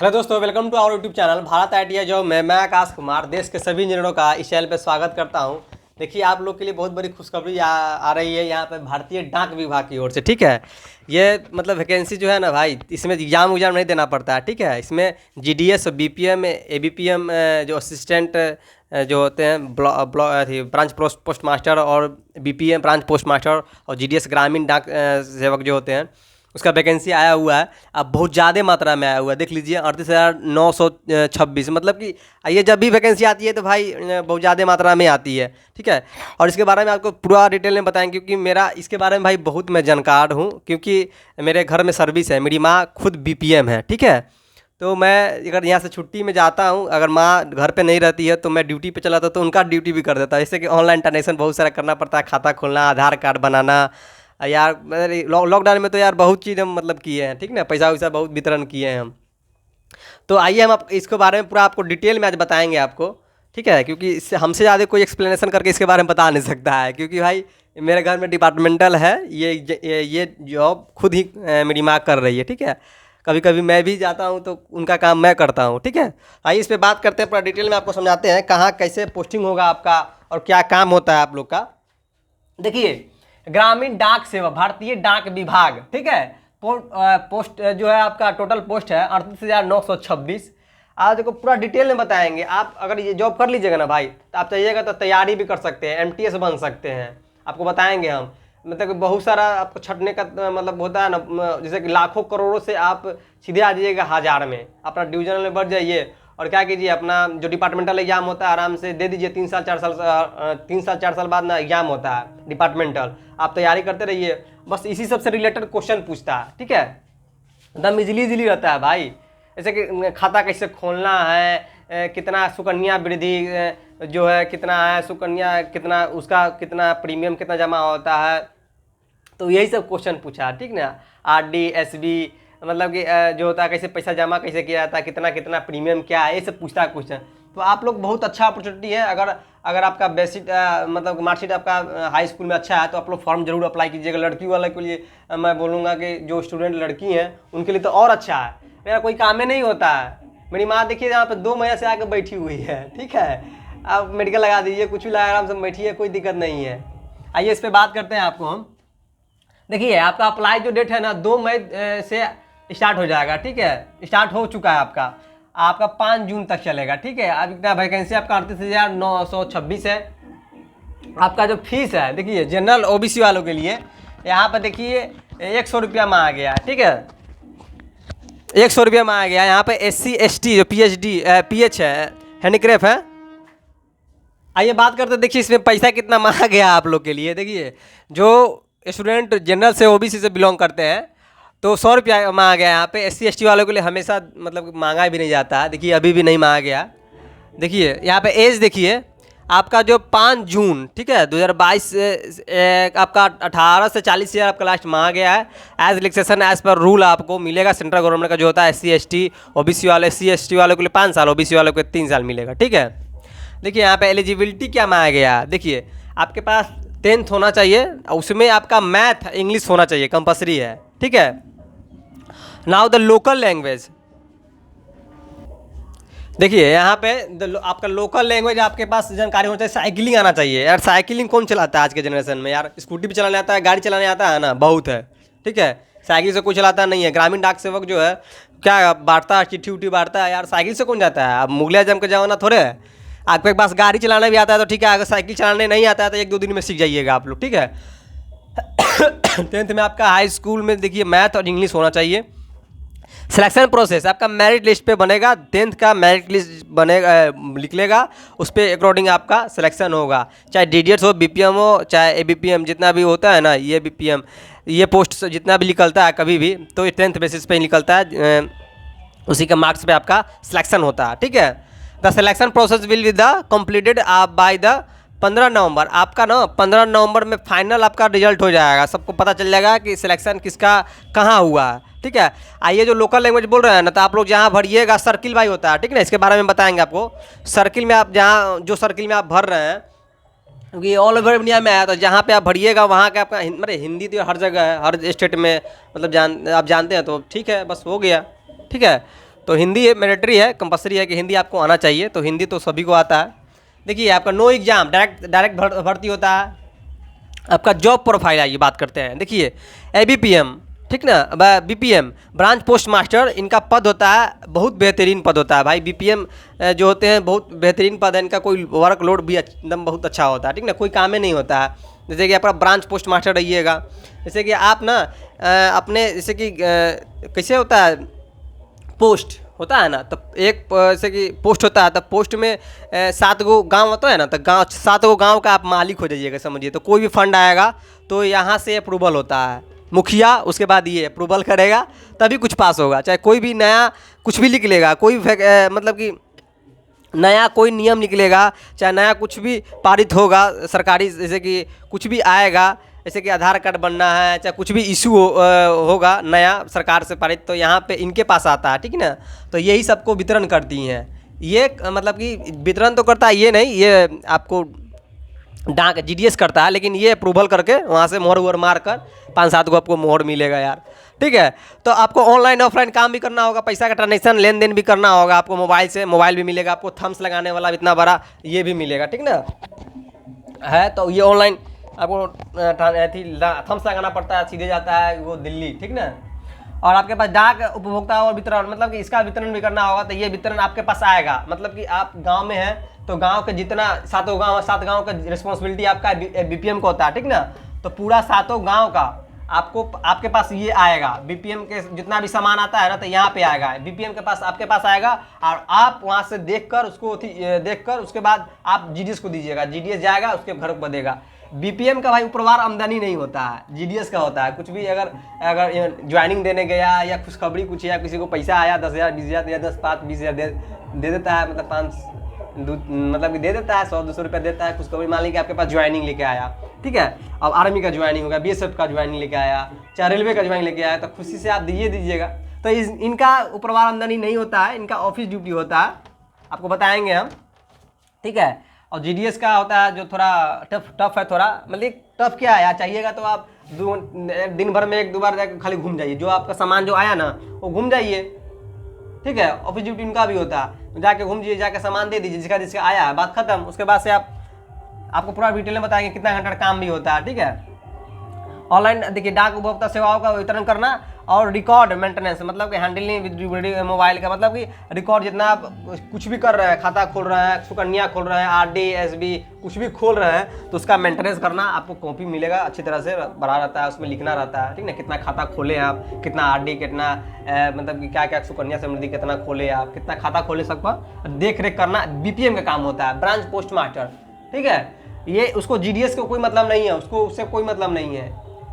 Hello दोस्तों, welcome to our YouTube channel Bharat ITI job में मैं आकाश कुमार देश के सभी इंजीनियरों का इस चैनल पर स्वागत करता हूं। देखिए, आप लोग के लिए बहुत बड़ी खुशखबरी आ रही है यहाँ पे भारतीय डाक विभाग की ओर से। ठीक है, ये मतलब वैकेंसी जो है ना भाई, इसमें एग्जाम नहीं देना पड़ता है। ठीक है, इसमें जीडीएस, बीपीएम, एबीपीएम जो असिस्टेंट जो होते हैं ब्रांच पोस्ट मास्टर, और बीपीएम ब्रांच पोस्ट मास्टर, और जीडीएस ग्रामीण डाक सेवक जो होते हैं, उसका वैकेंसी आया हुआ है। अब बहुत ज़्यादा मात्रा में आया हुआ है, देख लीजिए 38,926। मतलब कि ये जब भी वैकेंसी आती है तो भाई बहुत ज़्यादा मात्रा में आती है। ठीक है, और इसके बारे में आपको पूरा डिटेल में बताएंगे, क्योंकि मेरा इसके बारे में भाई बहुत मैं जानकार हूँ, क्योंकि मेरे घर में सर्विस है, मेरी माँ खुद बीपीएम है। ठीक है, तो मैं अगर यहाँ से छुट्टी में जाता हूँ, अगर माँ घर पे नहीं रहती है तो मैं ड्यूटी पे चला था तो उनका ड्यूटी भी कर देता है। जैसे कि ऑनलाइन ट्रांजेक्शन बहुत सारा करना पड़ता है, खाता खोलना, आधार कार्ड बनाना। यार लॉकडाउन में तो यार बहुत चीज़ हम मतलब किए हैं। ठीक ना, पैसा वैसा बहुत वितरण किए हैं हम। तो आइए हम आप इसके बारे में पूरा आपको डिटेल में आज बताएंगे आपको। ठीक है, क्योंकि इससे हमसे ज़्यादा कोई एक्सप्लेनेशन करके इसके बारे में बता नहीं सकता है, क्योंकि भाई मेरे घर में डिपार्टमेंटल है, ये जॉब खुद ही मेरी माँ कर रही है। ठीक है, कभी कभी मैं भी जाता हूँ तो उनका काम मैं करता हूँ। ठीक है, आइए इस पर बात करते हैं, पूरा डिटेल में आपको समझाते हैं कहाँ कैसे पोस्टिंग होगा आपका और क्या काम होता है आप लोग का। देखिए, ग्रामीण डाक सेवा, भारतीय डाक विभाग। ठीक है, पोस्ट जो है आपका टोटल पोस्ट है 38,926। आज को पूरा डिटेल में बताएंगे। आप अगर ये जॉब कर लीजिएगा ना भाई, तो आप चाहिएगा तो तैयारी भी कर सकते हैं, एमटीएस बन सकते हैं। आपको बताएंगे हम, मतलब कि बहुत सारा आपको छटने का मतलब होता है ना, जैसे कि लाखों करोड़ों से आप सीधे आ जाइएगा हज़ार में, अपना डिवीजन में बढ़ जाइए और क्या कीजिए, अपना जो डिपार्टमेंटल एग्जाम होता है आराम से दे दीजिए। 3 साल 4 साल बाद ना एग्जाम होता है डिपार्टमेंटल, आप तैयारी करते रहिए। बस इसी सब से रिलेटेड क्वेश्चन पूछता है। ठीक है, एकदम इजीली रहता है भाई। जैसे कि खाता कैसे खोलना है, कितना सुकन्या वृद्धि जो है कितना है, सुकन्या कितना, उसका कितना प्रीमियम कितना जमा होता है, तो यही सब क्वेश्चन पूछा। ठीक ना, आरडी, एसबी, मतलब कि जो होता है कैसे पैसा जमा कैसे किया जाता है, कितना कितना प्रीमियम क्या है, ये सब पूछता है क्वेश्चन। तो आप लोग बहुत अच्छा अपॉर्चुनिटी है। अगर आपका बेसिक मतलब मार्कशीट आपका हाई स्कूल में अच्छा है तो आप लोग फॉर्म जरूर अप्लाई कीजिएगा। लड़की वाले के लिए मैं बोलूँगा कि जो स्टूडेंट लड़की हैं उनके लिए तो और अच्छा है। मेरा कोई काम ही नहीं होता है। मेरी माँ देखिए यहाँ पर 2 महीने से आकर बैठी हुई है। ठीक है, आप मेडिकल लगा दीजिए, कुछ भी लगा, आराम से बैठिए, कोई दिक्कत नहीं है। आइए इस पर बात करते हैं आपको हम। देखिए, आपका अप्लाई जो डेट है ना 2 मई से स्टार्ट हो जाएगा। ठीक है, स्टार्ट हो चुका है आपका 5 जून तक चलेगा। ठीक है, अब इतना वैकेंसी आपका 38,926 है। आपका जो फीस है, देखिए जनरल ओबीसी वालों के लिए यहाँ पर देखिए 100 रुपया मांगा गया। ठीक है, 100 रुपया मांगा गया। यहाँ पे SC ST जो PH है, हैंडीक्राफ्ट है। आइए बात करते, देखिए इसमें पैसा कितना मांगा गया आप लोग के लिए। देखिए, जो स्टूडेंट जनरल से ओबीसी से बिलोंग करते हैं तो 100 रुपया मांगा गया। यहाँ पे SC ST वालों के लिए हमेशा मतलब मांगा भी नहीं जाता है। देखिए अभी भी नहीं मांगा गया। देखिए यहाँ पे एज देखिए, आपका जो 5 जून, ठीक है, 2022 आपका 18 से 40 ईयर आपका लास्ट मांगा गया है। Age relaxation as per rule आपको मिलेगा सेंट्रल गवर्नमेंट का, जो होता है SC ST ओबीसी वाले, SC ST वालों के लिए 5 साल, ओबीसी वालों को 3 साल मिलेगा। ठीक है, देखिए यहाँ पे एलिजिबिलिटी क्या मांगा गया। देखिए आपके पास 10th होना चाहिए, उसमें आपका मैथ इंग्लिश होना चाहिए, कंपलसरी है। ठीक है, नाउ द लोकल लैंग्वेज। देखिए यहाँ पे आपका लोकल लैंग्वेज आपके पास जानकारी होना चाहिए। साइकिलिंग आना चाहिए यार, साइकिलिंग कौन चलाता है आज के जनरेशन में यार। स्कूटी भी चलाने आता है, गाड़ी चलाने आता है ना, बहुत है। ठीक है, साइकिल से कोई चलाता नहीं है। ग्रामीण डाक सेवक जो है क्या बांटता है, चिट्ठी उठी बांटता है यार, साइकिल से कौन जाता है। अब मुगलिया जम के जाओ ना, थोड़े आपके पास गाड़ी चलाना भी आता है तो ठीक है, अगर साइकिल चलाने नहीं आता है तो 1-2 दिन में सीख जाइएगा आप लोग। ठीक है, 10th में आपका हाई स्कूल में देखिए मैथ और इंग्लिश होना चाहिए। सिलेक्शन प्रोसेस आपका मेरिट लिस्ट पे बनेगा, 10th का मेरिट लिस्ट बनेगा, निकलेगा, उस पर अकॉर्डिंग आपका सिलेक्शन होगा। चाहे DDS हो, BPM हो, चाहे ABPM, जितना भी होता है ना, ये BPM, ये पोस्ट जितना भी निकलता है कभी भी, तो ये 10th बेसिस पे ही निकलता है। उसी के मार्क्स पे आपका सिलेक्शन होता है। ठीक है, the selection process will be the completed by the 15 नवंबर। आपका ना 15 नवंबर में फाइनल आपका रिजल्ट हो जाएगा, सबको पता चल जाएगा कि सिलेक्शन किसका कहाँ हुआ है। ठीक है, आइए जो लोकल लैंग्वेज बोल रहे हैं ना, तो आप लोग जहाँ भरिएगा सर्किल वाइज होता है। ठीक है ना, इसके बारे में बताएंगे आपको। सर्किल में आप जहाँ जो सर्किल में आप भर रहे हैं, क्योंकि ऑल ओवर इंडिया में आया, तो जहाँ पे आप भरिएगा वहाँ का आपका मतलब हिंदी तो हर जगह है, हर स्टेट में, मतलब आप जानते हैं, तो ठीक है, बस हो गया। ठीक है, तो हिंदी मैंडेटरी है, कंपलसरी है कि हिंदी आपको आना चाहिए। तो हिंदी तो सभी को आता है। देखिए आपका नो एग्ज़ाम डायरेक्ट भर्ती होता है। आपका जॉब प्रोफाइल आइए बात करते हैं। देखिए ABPM, ठीक ना, BPM ब्रांच पोस्ट मास्टर, इनका पद होता है, बहुत बेहतरीन पद होता है भाई। BPM जो होते हैं बहुत बेहतरीन पद है इनका, कोई वर्कलोड भी एकदम बहुत अच्छा होता है, ठीक ना, कोई काम ही नहीं होता है। जैसे कि आपका ब्रांच पोस्ट मास्टर रहिएगा, जैसे कि आप ना अपने जैसे कि कैसे होता है पोस्ट होता है ना, तो एक जैसे कि पोस्ट होता है, तो पोस्ट में 7 गो गांव होता है ना, तो गांव 7 गो गांव का आप मालिक हो जाइएगा समझिए। तो कोई भी फंड आएगा तो यहाँ से अप्रूवल होता है, मुखिया उसके बाद ये अप्रूवल करेगा तभी कुछ पास होगा। चाहे कोई भी नया कुछ भी निकलेगा, कोई मतलब कि नया कोई नियम निकलेगा, चाहे नया कुछ भी पारित होगा सरकारी, जैसे कि कुछ भी आएगा, जैसे कि आधार कार्ड बनना है, चाहे कुछ भी इशू होगा नया सरकार से पारित, तो यहाँ पे इनके पास आता है, ठीक है ना। तो यही सबको वितरण करती हैं ये, मतलब कि वितरण तो करता है ये नहीं, ये आपको डाक GDS करता है, लेकिन ये अप्रूवल करके वहाँ से मोहर वोहर मार कर 5-7 को आपको मोहर मिलेगा यार, ठीक है। तो आपको ऑनलाइन ऑफलाइन काम भी करना होगा, पैसा का ट्रांजेक्शन लेन देन भी करना होगा आपको मोबाइल से, मोबाइल भी मिलेगा आपको, थम्स लगाने वाला इतना बड़ा ये भी मिलेगा, ठीक ना है। तो ये ऑनलाइन आपको थम्स लगाना पड़ता है, सीधे जाता है वो दिल्ली, ठीक ना। और आपके पास डाक उपभोक्ता और वितरण, मतलब कि इसका वितरण भी करना होगा, तो ये वितरण आपके पास आएगा। मतलब कि आप गांव में हैं तो गांव के जितना 7 गांव का रिस्पॉन्सिबिलिटी आपका BPM को होता है, ठीक ना। तो पूरा 7 गांव का आपको आपके पास ये आएगा, BPM के जितना भी सामान आता है ना, तो यहाँ पे आएगा, BPM के पास आपके पास आएगा, और आप वहाँ से देखकर उसको देखकर उसके बाद आप GDS को दीजिएगा, GDS जाएगा उसके घर को देगा। BPM का भाई उपरवार आमदनी नहीं होता है, GDS का होता है। कुछ भी अगर ज्वाइनिंग देने गया या खुशखबरी कुछ, या किसी को पैसा आया 10,000 20,000 या 10 5 20,000 दे देता है, मतलब 5 मतलब कि दे देता है, 100-200 रुपया देता है खुशखबरी। मान लीजिए आपके पास ज्वाइनिंग लेके आया, ठीक है, अब आर्मी का ज्वाइनिंग होगा, BSF का ज्वाइनिंग लेके आया, चाहे रेलवे का ज्वाइनिंग लेके आया, तो खुशी से आप दीजिएगा। तो इनका उपरवार आमदनी नहीं होता है, इनका ऑफिस ड्यूटी होता है, आपको बताएंगे हम, ठीक है। और GDS का होता है जो थोड़ा टफ है, थोड़ा मतलब टफ क्या है यार, चाहिएगा तो आप दिन भर में 1-2 बार जाकर खाली घूम जाइए, जो आपका सामान जो आया ना वो घूम जाइए, ठीक है। ऑफिस ड्यूटी इनका भी होता है, जाके घूम जाइए, जाके सामान दे दीजिए जिसका जिसका आया है, बात खत्म। उसके बाद से आपको पूरा डिटेल में बताएंगे कितना घंटा काम भी होता है, ठीक है। ऑनलाइन देखिए डाक उपभोक्ता सेवाओं का वितरण करना और रिकॉर्ड मेंटेनेंस, मतलब कि हैंडलिंग विद मोबाइल का, मतलब कि रिकॉर्ड जितना आप कुछ भी कर रहे हैं, खाता खोल रहे हैं, सुकन्या खोल रहे हैं, RD SB कुछ भी खोल रहे हैं, तो उसका मेंटेनेंस करना। आपको कॉपी मिलेगा अच्छी तरह से भरा रहता है, उसमें लिखना रहता है, ठीक ना, कितना खाता खोले आप, कितना RD, कितना मतलब कि क्या क्या सुकन्या समृद्धि कितना खोले आप, कितना खाता खोले, सब पर देख रेख करना BPM का काम होता है, ब्रांच पोस्ट मास्टर, ठीक है। ये उसको GDS को कोई मतलब नहीं है, उसको उससे कोई मतलब नहीं है,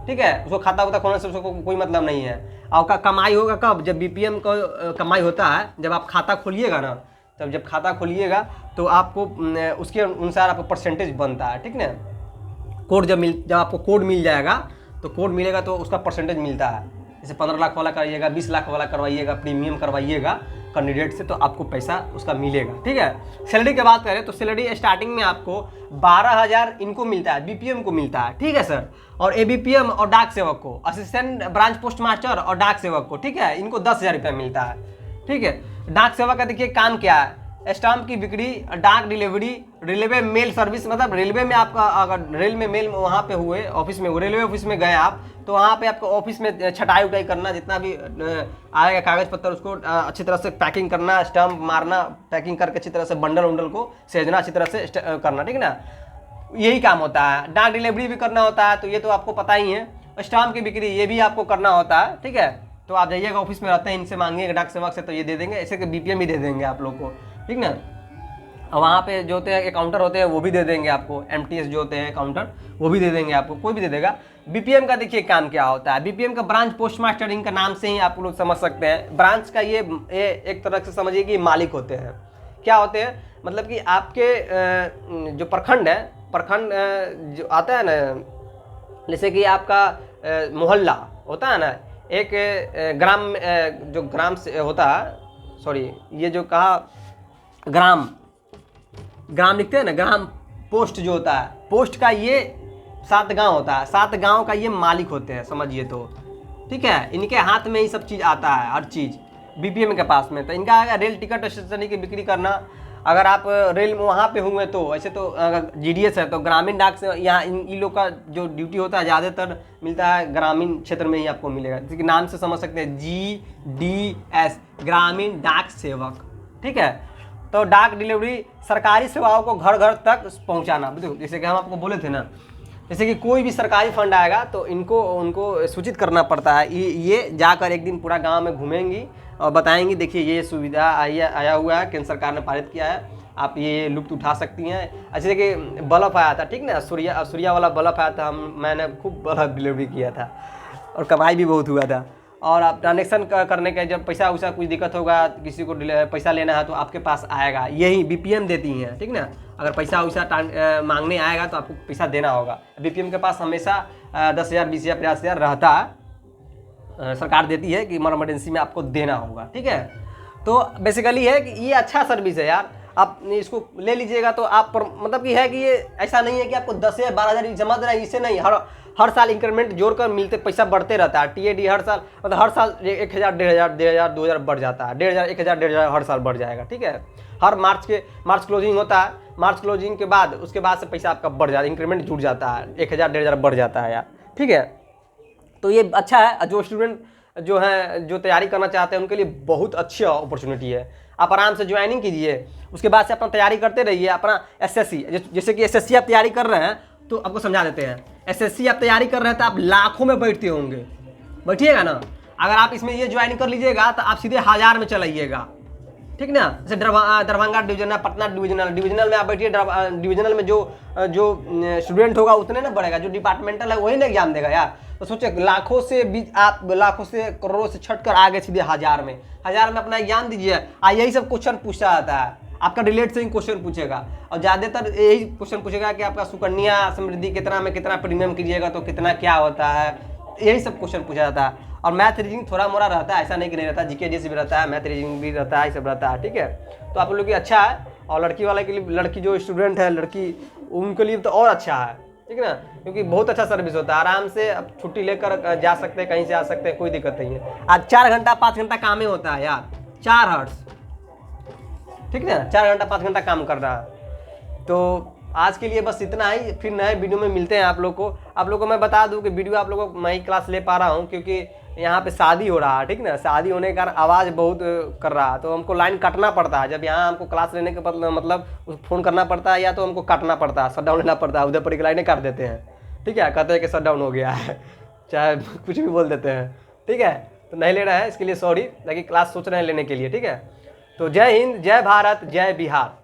ठीक है। उसको खाता उता खोलने से उसको कोई मतलब नहीं है। आपका कमाई होगा कब, जब BPM को कमाई होता है, जब आप खाता खोलिएगा ना, तब जब खाता खोलिएगा तो आपको उसके अनुसार आपको परसेंटेज बनता है, ठीक ना। कोड जब आपको कोड मिल जाएगा, तो कोड मिलेगा तो उसका परसेंटेज मिलता है। जैसे 15 लाख वाला कराइएगा, 20 लाख वाला करवाइएगा, प्रीमियम करवाइएगा कैंडिडेट से, तो आपको पैसा उसका मिलेगा, ठीक है। सैलरी की बात करें तो सैलरी स्टार्टिंग में आपको 12,000 इनको मिलता है, BPM को मिलता है, ठीक है सर। और ABPM और डाक सेवक को, असिस्टेंट ब्रांच पोस्ट मास्टर और डाक सेवक को, ठीक है, इनको 10,000 रुपया मिलता है, ठीक है। डाक सेवक का देखिए काम क्या है, स्टाम्प की बिक्री, डाक डिलीवरी, रेलवे मेल सर्विस, मतलब रेलवे में आपका अगर रेल में मेल वहाँ पे हुए ऑफिस में, रेलवे ऑफिस में गए आप, तो वहाँ पे आपको ऑफिस में छटाई उटाई करना, जितना भी आएगा कागज पत्तर उसको अच्छी तरह से पैकिंग करना, स्टाम्प मारना, पैकिंग करके अच्छी तरह से बंडल उंडल को सहेजना अच्छी तरह से करना, ठीक है ना, यही काम होता है। डाक डिलीवरी भी करना होता है, तो ये तो आपको पता ही है। स्टाम्प की बिक्री ये भी आपको करना होता है, ठीक है। तो आप जाइएगा ऑफिस में रहते हैं, इनसे मांगिएगा डाक सेवक से, तो ये दे देंगे, ऐसे कि BPM भी दे देंगे आप लोग को, ठीक ना। और वहाँ पे जो होते हैं काउंटर होते हैं वो भी दे देंगे आपको, MTS जो होते हैं काउंटर वो भी दे देंगे आपको, कोई भी दे देगा। BPM का देखिए काम क्या होता है, BPM का ब्रांच पोस्ट मास्टर, इनका नाम से ही आप लोग समझ सकते हैं। ब्रांच का ये एक तरह से समझिए कि मालिक होते हैं। क्या होते हैं, मतलब कि आपके जो प्रखंड है, प्रखंड जो आता है ना, जैसे कि आपका मोहल्ला होता है ना, एक ग्राम जो ग्राम से होता है, सॉरी ये जो कहा ग्राम लिखते हैं ना, ग्राम पोस्ट जो होता है, पोस्ट का ये 7 गांव होता है, 7 गांव का ये मालिक होते हैं समझिए तो, ठीक है। इनके हाथ में ही सब चीज़ आता है, हर चीज़। बीपीएम के पास में। तो इनका है रेल टिकट स्टेशनरी की बिक्री करना। अगर आप रेल में वहाँ पे हुए तो ऐसे तो जीडीएस है, तो ग्रामीण डाक से यहाँ इन लोग का जो ड्यूटी होता है ज़्यादातर मिलता है ग्रामीण क्षेत्र में ही आपको मिलेगा। जैसे कि नाम से समझ सकते हैं जीडीएस, ग्रामीण डाक सेवक, ठीक है। तो डाक डिलीवरी सरकारी सेवाओं को घर घर तक पहुँचाना। जैसे कि हम आपको बोले थे ना, जैसे कि कोई भी सरकारी फंड आएगा तो उनको सूचित करना पड़ता है। ये जाकर एक दिन पूरा गांव में घूमेंगी और बताएंगी देखिए ये सुविधा आया हुआ है, केंद्र सरकार ने पारित किया है, आप ये लुत्फ उठा सकती हैं। जैसे कि बल्ब आया था, ठीक ना, सूर्या वाला बल्ब आया था, मैंने खूब बल्ब डिलीवरी किया था और कमाई भी बहुत हुआ था। और आप ट्रांजेक्शन करने के जब पैसा वैसा कुछ दिक्कत होगा, किसी को पैसा लेना है तो आपके पास आएगा, यही बीपीएम देती हैं, ठीक ना। अगर पैसा वैसा मांगने आएगा तो आपको पैसा देना होगा। बीपीएम के पास हमेशा 10,000, 20,000, 50,000 रहता है, सरकार देती है कि इमरजेंसी में आपको देना होगा, ठीक है। तो बेसिकली है कि ये अच्छा सर्विस है यार, आप इसको ले लीजिएगा तो आप मतलब कि है कि ये ऐसा नहीं है कि आपको 10 या 12,000 जमा देना है, इससे नहीं, हर साल इंक्रीमेंट जोड़कर मिलते पैसा बढ़ते रहता है। टीएडी हर साल मतलब हर साल 1,000, 1,500, 1,500, 2,000 बढ़ जाता है, 1,500, 1,000, 1,500 हर साल बढ़ जाएगा, ठीक है। हर मार्च क्लोजिंग होता है, मार्च क्लोजिंग के बाद उसके बाद से पैसा आपका बढ़ जाता है, इंक्रीमेंट जुड़ जाता है, 1,000, 1,500 बढ़ जाता है यार, ठीक है। तो ये अच्छा है, जो स्टूडेंट जो तैयारी करना चाहते हैं उनके लिए बहुत अच्छी अपॉर्चुनिटी है। आप आराम से ज्वाइनिंग कीजिए, उसके बाद से अपना तैयारी करते रहिए। अपना एसएससी, जैसे कि एसएससी आप तैयारी कर रहे हैं तो आपको समझा देते हैं, एसएससी आप तैयारी कर रहे हैं तो आप लाखों में बैठते होंगे, बैठिएगा ना। अगर आप इसमें ये ज्वाइनिंग कर लीजिएगा तो आप सीधे 1000 में चलाइएगा, ठीक ना। जैसे दरभंगा डिवीजनल, पटना डिवीजनल में आप बैठिए, डिवीजनल में जो स्टूडेंट होगा उतने ना बढ़ेगा, जो डिपार्टमेंटल है वही ना एग्जाम देगा यार। तो सोचिए लाखों से करोड़ों से छट कर आगे सीधे 1000 में अपना एग्जाम दीजिए। यही सब क्वेश्चन पूछा जाता है, आपका रिलेट से ही क्वेश्चन पूछेगा और ज़्यादातर यही क्वेश्चन पूछेगा कि आपका सुकन्या समृद्धि कितना में कितना प्रीमियम कीजिएगा तो कितना क्या होता है, यही सब क्वेश्चन पूछा जाता है। और मैथ रीजनिंग थोड़ा मोड़ा रहता है, ऐसा नहीं कि नहीं रहता, जीके जैसे भी रहता है, मैथ रीजनिंग भी रहता है, ये सब रहता है, ठीक है। तो आप लोग की अच्छा है, और लड़की वाले के लिए, लड़की जो स्टूडेंट है लड़की, उनके लिए तो और अच्छा है, ठीक है ना, क्योंकि बहुत अच्छा सर्विस होता है। आराम से अब छुट्टी लेकर जा सकते हैं, कहीं से आ सकते हैं, कोई दिक्कत नहीं है। आज 4 घंटा 5 घंटा काम ही होता है यार, 4 हर्ट्ज, ठीक है ना, 4 घंटा 5 घंटा काम कर रहा है। तो आज के लिए बस इतना ही, फिर नए वीडियो में मिलते हैं आप लोग को मैं बता दूं कि वीडियो आप लोगों को मैं ही क्लास ले पा रहा हूं क्योंकि यहाँ पे शादी हो रहा है, ठीक ना। शादी होने का आवाज़ बहुत कर रहा है, तो हमको लाइन काटना पड़ता है। जब यहाँ हमको क्लास लेने के मतलब फ़ोन करना पड़ता है या तो हमको काटना पड़ता है, शट डाउन लेना पड़ता है, उधर पर एक लाइनें काट देते हैं, ठीक है, कहते हैं कि शट डाउन हो गया है, चाहे कुछ भी बोल देते हैं, ठीक है। तो नहीं ले रहा है, इसके लिए सॉरी, लेकिन क्लास सोच रहे हैं लेने के लिए, ठीक है। तो जय हिंद, जय भारत, जय बिहार।